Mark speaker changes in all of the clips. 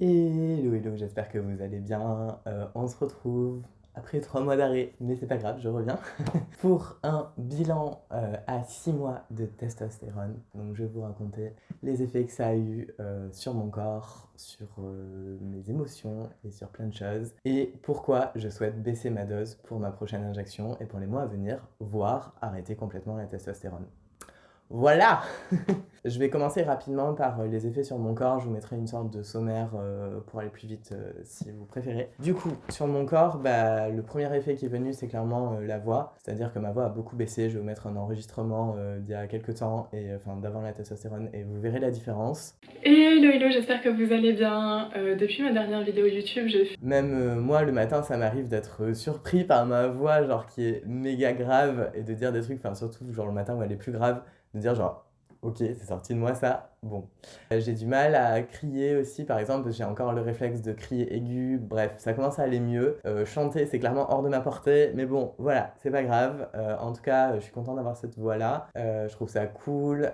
Speaker 1: Hello, hello, j'espère que vous allez bien. On se retrouve après 3 mois d'arrêt, mais c'est pas grave, je reviens pour un bilan à 6 mois de testostérone. Donc je vais vous raconter les effets que ça a eu sur mon corps, sur mes émotions et sur plein de choses. Et pourquoi je souhaite baisser ma dose pour ma prochaine injection et pour les mois à venir, voire arrêter complètement la testostérone. Voilà. Je vais commencer rapidement par les effets sur mon corps. Je vous mettrai une sorte de sommaire pour aller plus vite si vous préférez. Du coup, sur mon corps, le premier effet qui est venu, c'est clairement la voix. C'est-à-dire que ma voix a beaucoup baissé. Je vais vous mettre un enregistrement d'il y a quelques temps, d'avant la testostérone, et vous verrez la différence.
Speaker 2: Hello, hello, j'espère que vous allez bien. Depuis ma dernière vidéo YouTube, j'ai fait...
Speaker 1: Même moi, le matin, ça m'arrive d'être surpris par ma voix, genre qui est méga grave, et de dire des trucs, enfin surtout genre le matin où elle est plus grave, de dire genre, ok, c'est sorti de moi ça, bon. J'ai du mal à crier aussi, par exemple, j'ai encore le réflexe de crier aigu, bref, ça commence à aller mieux. Chanter, c'est clairement hors de ma portée, mais bon, voilà, c'est pas grave. En tout cas, je suis content d'avoir cette voix-là. Je trouve ça cool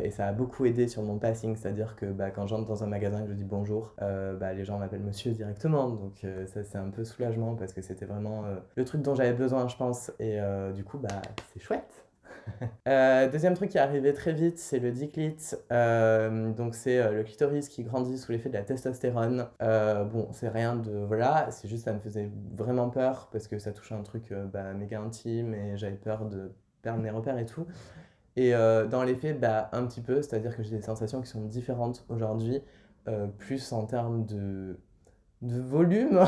Speaker 1: et ça a beaucoup aidé sur mon passing, c'est-à-dire que quand j'entre dans un magasin et que je dis bonjour, les gens m'appellent monsieur directement, donc ça c'est un peu soulagement parce que c'était vraiment le truc dont j'avais besoin, je pense, et du coup, c'est chouette. Deuxième truc qui est arrivé très vite, c'est le diclite. Donc c'est le clitoris qui grandit sous l'effet de la testostérone. Bon, c'est rien de... Voilà, c'est juste ça me faisait vraiment peur parce que ça touchait un truc méga intime et j'avais peur de perdre mes repères et tout. Et dans les faits, un petit peu, c'est-à-dire que j'ai des sensations qui sont différentes aujourd'hui, plus en termes de volume,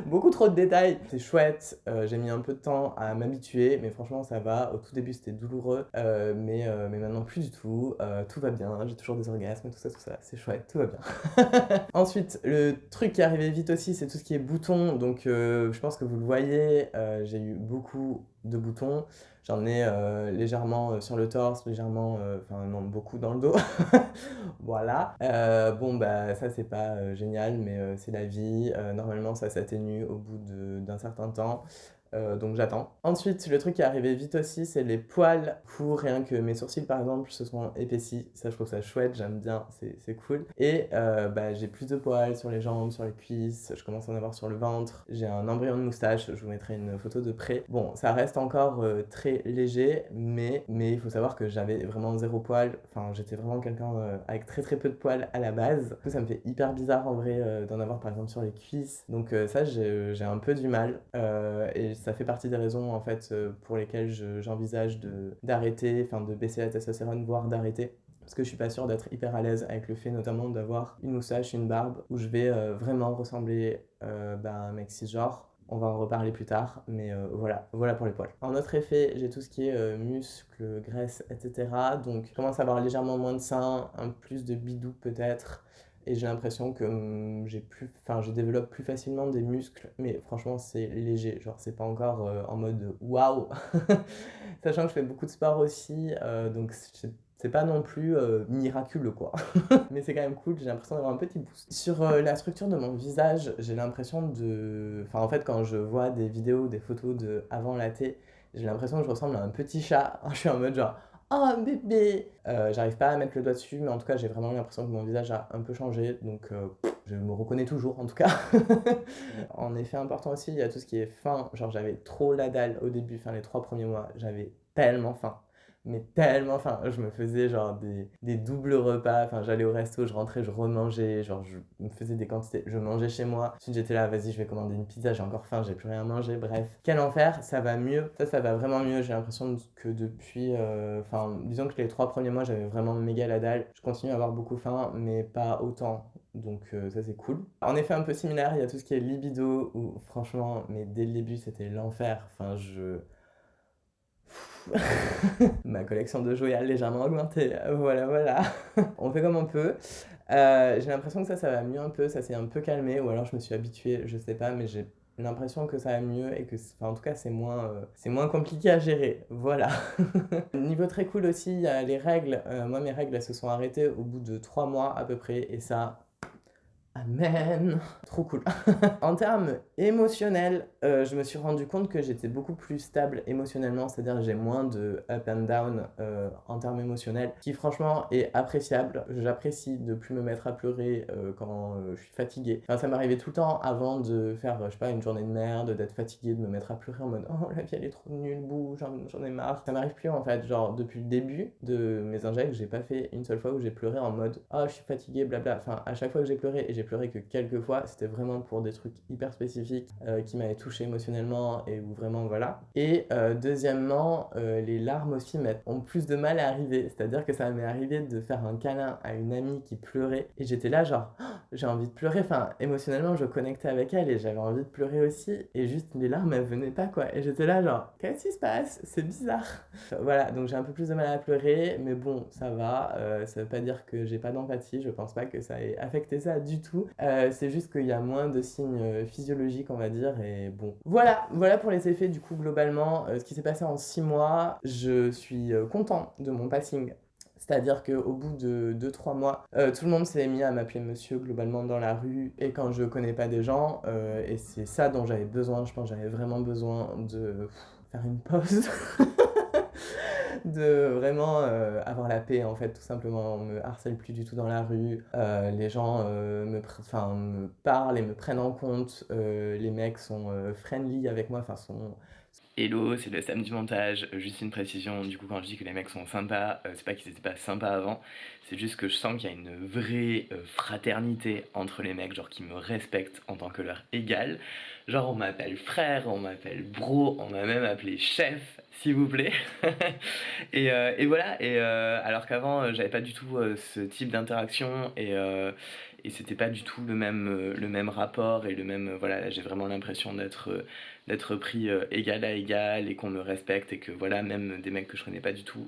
Speaker 1: beaucoup trop de détails. C'est chouette, j'ai mis un peu de temps à m'habituer, mais franchement ça va. Au tout début c'était douloureux, mais maintenant plus du tout. Tout va bien, j'ai toujours des orgasmes, tout ça, c'est chouette, tout va bien. Ensuite, le truc qui est arrivé vite aussi, c'est tout ce qui est boutons. Donc je pense que vous le voyez, j'ai eu beaucoup de boutons. J'en ai légèrement sur le torse, légèrement, non, beaucoup dans le dos. Voilà. Ça c'est pas génial, mais c'est la vie. Normalement, ça s'atténue au bout d'un certain temps. Donc j'attends. Ensuite, le truc qui est arrivé vite aussi, c'est les poils. Pour rien que mes sourcils, par exemple, se sont épaissis. Ça, je trouve ça chouette, j'aime bien, c'est cool. Et j'ai plus de poils sur les jambes, sur les cuisses. Je commence à en avoir sur le ventre. J'ai un embryon de moustache. Je vous mettrai une photo de près. Bon, ça reste encore très léger, mais il faut savoir que j'avais vraiment zéro poil. Enfin, j'étais vraiment quelqu'un avec très très peu de poils à la base. Du coup, ça me fait hyper bizarre en vrai d'en avoir par exemple sur les cuisses. Donc ça, j'ai un peu du mal. Et ça fait partie des raisons en fait pour lesquelles j'envisage d'arrêter, enfin de baisser la testostérone, voire d'arrêter. Parce que je suis pas sûre d'être hyper à l'aise avec le fait notamment d'avoir une moustache, une barbe, où je vais vraiment ressembler à un mec cisgenre. On va en reparler plus tard, mais voilà pour les poils. En autre effet, j'ai tout ce qui est muscles, graisse, etc. Donc je commence à avoir légèrement moins de seins, un plus de bidou peut-être. Et j'ai l'impression que je développe plus facilement des muscles, mais franchement c'est léger, genre c'est pas encore en mode waouh. Sachant que je fais beaucoup de sport aussi, donc c'est pas non plus miraculeux quoi. Mais c'est quand même cool, j'ai l'impression d'avoir un petit boost. Sur la structure de mon visage, j'ai l'impression de... Enfin en fait quand je vois des vidéos, des photos de avant la thé, j'ai l'impression que je ressemble à un petit chat. Je suis en mode genre oh bébé. J'arrive pas à mettre le doigt dessus, mais en tout cas j'ai vraiment l'impression que mon visage a un peu changé, donc je me reconnais toujours en tout cas. En effet important aussi, il y a tout ce qui est faim. Genre j'avais trop la dalle au début, enfin les 3 premiers mois, j'avais tellement faim. Mais tellement faim, je me faisais genre des doubles repas, enfin j'allais au resto, je rentrais, je remangeais, genre je me faisais des quantités, je mangeais chez moi, ensuite j'étais là, vas-y je vais commander une pizza, j'ai encore faim, j'ai plus rien à manger, bref. Quel enfer, ça va mieux, ça va vraiment mieux, j'ai l'impression que depuis, disons que les 3 premiers mois j'avais vraiment méga la dalle, je continue à avoir beaucoup faim, mais pas autant, donc ça c'est cool. En effet un peu similaire, il y a tout ce qui est libido, où franchement, mais dès le début c'était l'enfer, ma collection de jouets a légèrement augmenté, voilà. On fait comme on peut. J'ai l'impression que ça va mieux un peu, ça s'est un peu calmé, ou alors je me suis habituée, je sais pas, mais j'ai l'impression que ça va mieux et que, en tout cas, c'est moins compliqué à gérer, voilà. Niveau très cool aussi, il y a les règles. Moi, mes règles, elles se sont arrêtées au bout de 3 mois à peu près, et ça, Amen. Trop cool. En termes émotionnels, je me suis rendu compte que j'étais beaucoup plus stable émotionnellement, c'est-à-dire que j'ai moins de up and down en termes émotionnels, qui franchement est appréciable. J'apprécie de plus me mettre à pleurer quand je suis fatiguée. Enfin, ça m'arrivait tout le temps avant de faire, je sais pas, une journée de merde, d'être fatiguée, de me mettre à pleurer en mode oh la vie elle est trop nulle, bouh, j'en ai marre. Ça m'arrive plus en fait, genre depuis le début de mes injects, j'ai pas fait une seule fois où j'ai pleuré en mode oh je suis fatiguée, blabla. Enfin, à chaque fois que j'ai pleuré, et j'ai pleuré que quelques fois, c'était vraiment pour des trucs hyper spécifiques qui m'avaient touché émotionnellement et où vraiment voilà. Et deuxièmement, les larmes aussi ont plus de mal à arriver, c'est-à-dire que ça m'est arrivé de faire un câlin à une amie qui pleurait et j'étais là genre oh, j'ai envie de pleurer, enfin émotionnellement je connectais avec elle et j'avais envie de pleurer aussi et juste les larmes elles venaient pas quoi et j'étais là genre qu'est-ce qui se passe, c'est bizarre. Voilà, donc j'ai un peu plus de mal à pleurer mais bon ça va, ça veut pas dire que j'ai pas d'empathie, je pense pas que ça ait affecté ça du tout, c'est juste qu'il y a moins de signes physiologiques on va dire et bon voilà pour les effets du coup globalement, ce qui s'est passé en 6 mois, je suis content de mon passing. C'est-à-dire qu'au bout de 2-3 mois, tout le monde s'est mis à m'appeler monsieur globalement dans la rue et quand je connais pas des gens. Et c'est ça dont j'avais besoin. Je pense que j'avais vraiment besoin de faire une pause. De vraiment avoir la paix en fait tout simplement. On me harcèle plus du tout dans la rue. Les gens me parlent et me prennent en compte. Les mecs sont friendly avec moi. Enfin sont
Speaker 3: Hello, c'est le Sam du montage. Juste une précision, du coup, quand je dis que les mecs sont sympas, c'est pas qu'ils étaient pas sympas avant, c'est juste que je sens qu'il y a une vraie fraternité entre les mecs, genre qui me respectent en tant que leur égal. Genre, on m'appelle frère, on m'appelle bro, on m'a même appelé chef, s'il vous plaît. Et voilà, alors qu'avant, j'avais pas du tout ce type d'interaction et c'était pas du tout le même rapport et le même. Voilà, là, j'ai vraiment l'impression d'être pris égal à égal et qu'on me respecte et que voilà, même des mecs que je connais pas du tout.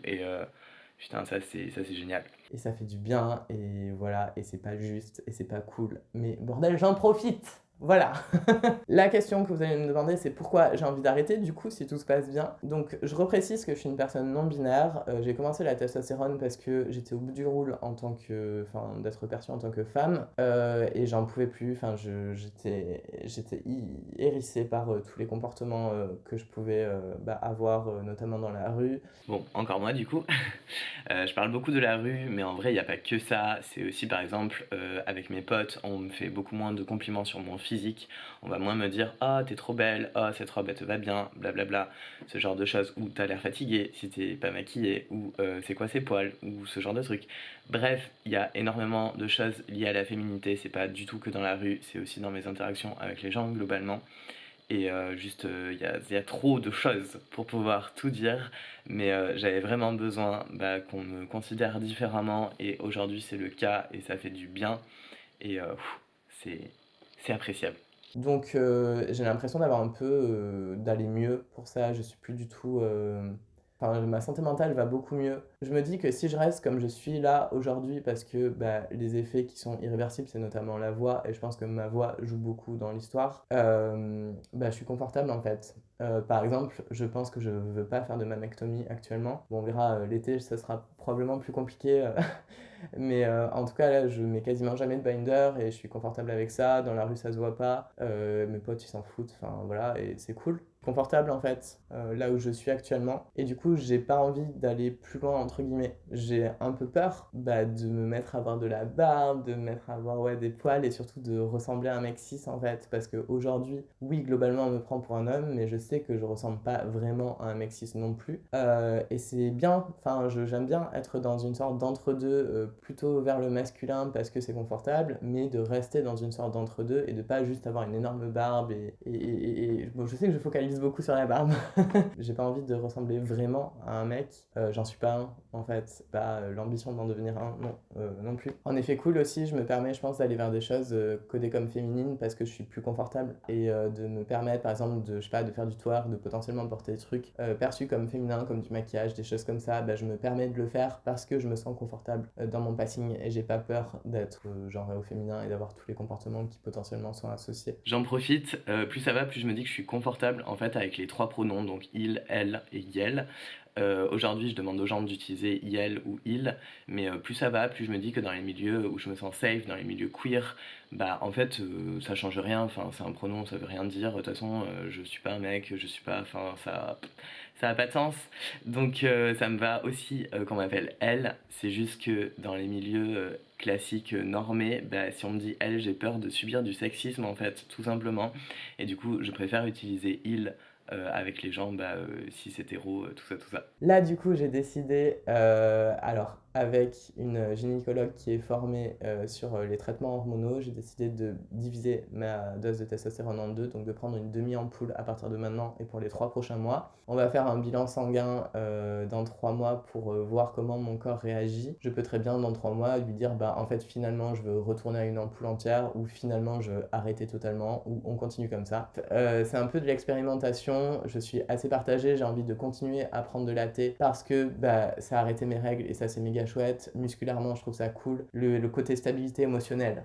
Speaker 3: Putain, ça c'est génial.
Speaker 1: et ça fait du bien et voilà et c'est pas juste et c'est pas cool mais bordel j'en profite. Voilà. La question que vous allez me demander, c'est pourquoi j'ai envie d'arrêter, du coup, si tout se passe bien. Donc, je reprécise que je suis une personne non binaire. J'ai commencé la testostérone parce que j'étais au bout du roule en tant que, enfin, d'être perçue en tant que femme, et j'en pouvais plus. Enfin, j'étais hérissée par tous les comportements que je pouvais avoir, notamment dans la rue.
Speaker 3: Bon, encore moi du coup. Je parle beaucoup de la rue, mais en vrai, il n'y a pas que ça. C'est aussi, par exemple, avec mes potes, on me fait beaucoup moins de compliments sur mon physique. On va moins me dire ah, t'es trop belle, ah, cette robe elle te va bien, blablabla. Ce genre de choses, ou t'as l'air fatigué si t'es pas maquillé, ou c'est quoi ces poils, ou ce genre de trucs. Bref, il y a énormément de choses liées à la féminité. C'est pas du tout que dans la rue, c'est aussi dans mes interactions avec les gens globalement. Et il y a trop de choses pour pouvoir tout dire, mais j'avais vraiment besoin qu'on me considère différemment, et aujourd'hui c'est le cas, et ça fait du bien, et c'est, c'est appréciable.
Speaker 1: Donc, j'ai l'impression d'avoir un peu, d'aller mieux pour ça. Je suis plus du tout, enfin, ma santé mentale va beaucoup mieux. Je me dis que si je reste comme je suis là aujourd'hui, parce que les effets qui sont irréversibles, c'est notamment la voix, et je pense que ma voix joue beaucoup dans l'histoire, je suis confortable en fait. Par exemple, je pense que je veux pas faire de mammectomie actuellement. Bon, on verra l'été, ça sera probablement plus compliqué. Mais en tout cas, là, je mets quasiment jamais de binder et je suis confortable avec ça. Dans la rue, ça se voit pas. Mes potes, ils s'en foutent. Enfin, voilà, et c'est cool. Confortable, en fait, là où je suis actuellement. Et du coup, j'ai pas envie d'aller plus loin, entre guillemets. J'ai un peu peur de me mettre à avoir de la barbe, de me mettre à avoir des poils et surtout de ressembler à un mec cis, en fait. Parce qu'aujourd'hui, oui, globalement, on me prend pour un homme, mais je sais que je ressemble pas vraiment à un mec cis non plus. Et c'est bien, enfin, j'aime bien être dans une sorte d'entre-deux, plutôt vers le masculin parce que c'est confortable, mais de rester dans une sorte d'entre-deux et de pas juste avoir une énorme barbe. Bon, je sais que je focalise beaucoup sur la barbe. J'ai pas envie de ressembler vraiment à un mec, j'en suis pas un en fait, pas l'ambition d'en devenir un, non, non plus. En effet, cool aussi, je me permets, je pense, d'aller vers des choses codées comme féminines parce que je suis plus confortable et de me permettre, par exemple, de, je sais pas, de faire du twerk, de potentiellement porter des trucs perçus comme féminins, comme du maquillage, des choses comme ça, je me permets de le faire parce que je me sens confortable dans mon passing et j'ai pas peur d'être genre au féminin et d'avoir tous les comportements qui potentiellement sont associés.
Speaker 3: J'en profite, plus ça va, plus je me dis que je suis confortable en fait fait avec les 3 pronoms, donc il, elle et yel. Aujourd'hui, je demande aux gens d'utiliser yel ou il, mais plus ça va, plus je me dis que dans les milieux où je me sens safe, dans les milieux queer, bah en fait ça change rien, enfin c'est un pronom, ça veut rien dire, de toute façon je suis pas un mec, je suis pas, enfin ça a pas de sens. Donc ça me va aussi qu'on m'appelle elle, c'est juste que dans les milieux classiques normés, bah si on me dit elle, j'ai peur de subir du sexisme en fait, tout simplement, et du coup je préfère utiliser il avec les gens, cis hétéro, tout ça, tout ça.
Speaker 1: Là, du coup, j'ai décidé, alors avec une gynécologue qui est formée sur les traitements hormonaux, j'ai décidé de diviser ma dose de testostérone en deux, donc de prendre une demi-ampoule à partir de maintenant et pour les 3 prochains mois. On va faire un bilan sanguin dans 3 mois pour voir comment mon corps réagit. Je peux très bien dans 3 mois lui dire, en fait, finalement, je veux retourner à une ampoule entière, ou finalement, je veux arrêter totalement, ou on continue comme ça. C'est un peu de l'expérimentation, je suis assez partagée, j'ai envie de continuer à prendre de la thé parce que ça a arrêté mes règles et ça c'est méga chouette. Musculairement, je trouve ça cool. Le côté stabilité émotionnelle.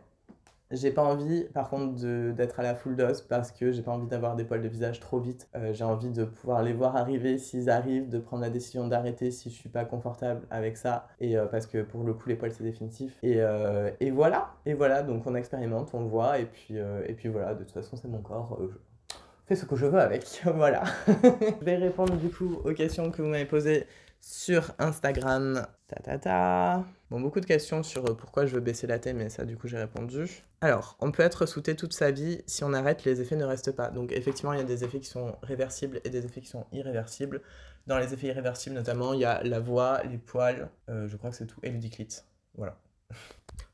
Speaker 1: J'ai pas envie, par contre, d'être à la full dose parce que j'ai pas envie d'avoir des poils de visage trop vite. J'ai envie de pouvoir les voir arriver s'ils arrivent, de prendre la décision d'arrêter si je suis pas confortable avec ça. Et parce que pour le coup, les poils c'est définitif. Et voilà, donc on expérimente, on voit. Et puis voilà, de toute façon, c'est mon corps. Je fais ce que je veux avec. Voilà. Je vais répondre du coup aux questions que vous m'avez posées sur Instagram. Bon, beaucoup de questions sur pourquoi je veux baisser la taille, mais ça, du coup, j'ai répondu. Alors, on peut être sous-T toute sa vie. Si on arrête, les effets ne restent pas. Donc, effectivement, il y a des effets qui sont réversibles et des effets qui sont irréversibles. Dans les effets irréversibles, notamment, il y a la voix, les poils, je crois que c'est tout, et l'udiclite. Voilà.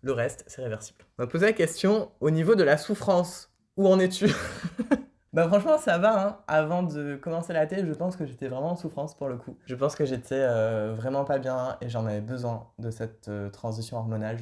Speaker 1: Le reste, c'est réversible. On m'a posé la question au niveau de la souffrance. Où en es-tu? Franchement ça va, hein. Avant de commencer la thé, je pense que j'étais vraiment en souffrance pour le coup. Je pense que j'étais vraiment pas bien et j'en avais besoin de cette transition hormonale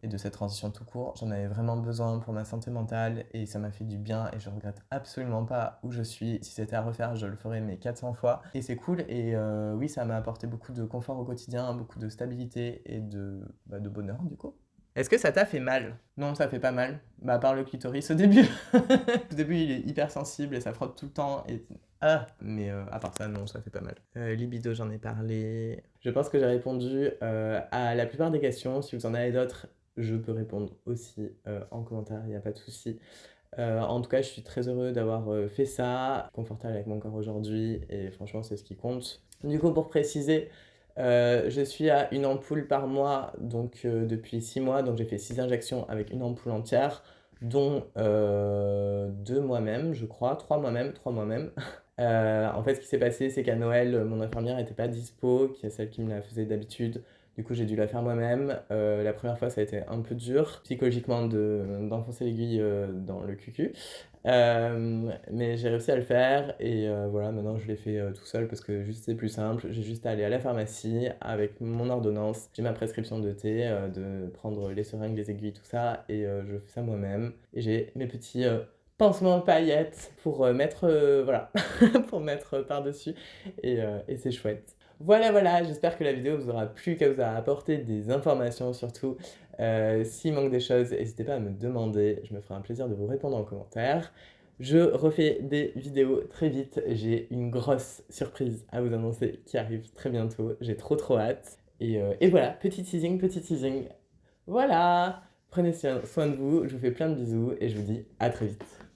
Speaker 1: et de cette transition tout court. J'en avais vraiment besoin pour ma santé mentale et ça m'a fait du bien et je regrette absolument pas où je suis. Si c'était à refaire, je le ferais mais 400 fois. Et c'est cool et oui, ça m'a apporté beaucoup de confort au quotidien, beaucoup de stabilité et de bonheur du coup. Est-ce que ça t'a fait mal? Non, ça fait pas mal. À part le clitoris au début. Au début, il est hyper sensible et ça frotte tout le temps. Mais à part ça, non, ça fait pas mal. Libido, j'en ai parlé. Je pense que j'ai répondu à la plupart des questions. Si vous en avez d'autres, je peux répondre aussi en commentaire, il n'y a pas de souci. En tout cas, je suis très heureux d'avoir fait ça, confortable avec mon corps aujourd'hui et franchement, c'est ce qui compte. Du coup, pour préciser, je suis à une ampoule par mois donc depuis 6 mois, donc j'ai fait 6 injections avec une ampoule entière, dont 2 moi-même, je crois, 3 moi-même. En fait, ce qui s'est passé, c'est qu'à Noël, mon infirmière n'était pas dispo, qui est celle qui me la faisait d'habitude. Du coup, j'ai dû la faire moi-même. La première fois, ça a été un peu dur, psychologiquement, d'enfoncer l'aiguille dans le cucu. Mais j'ai réussi à le faire et voilà, maintenant je l'ai fait tout seul parce que juste c'est plus simple. J'ai juste à aller à la pharmacie avec mon ordonnance, j'ai ma prescription de thé, de prendre les seringues, les aiguilles, tout ça, et je fais ça moi-même. Et j'ai mes petits pansements paillettes pour mettre, voilà, pour mettre par-dessus et c'est chouette. Voilà, j'espère que la vidéo vous aura plu, qu'elle vous a apporté des informations surtout. S'il manque des choses, n'hésitez pas à me demander, je me ferai un plaisir de vous répondre en commentaire. Je refais des vidéos très vite, j'ai une grosse surprise à vous annoncer qui arrive très bientôt, j'ai trop hâte. Et voilà, petit teasing. Voilà, prenez soin de vous, je vous fais plein de bisous et je vous dis à très vite.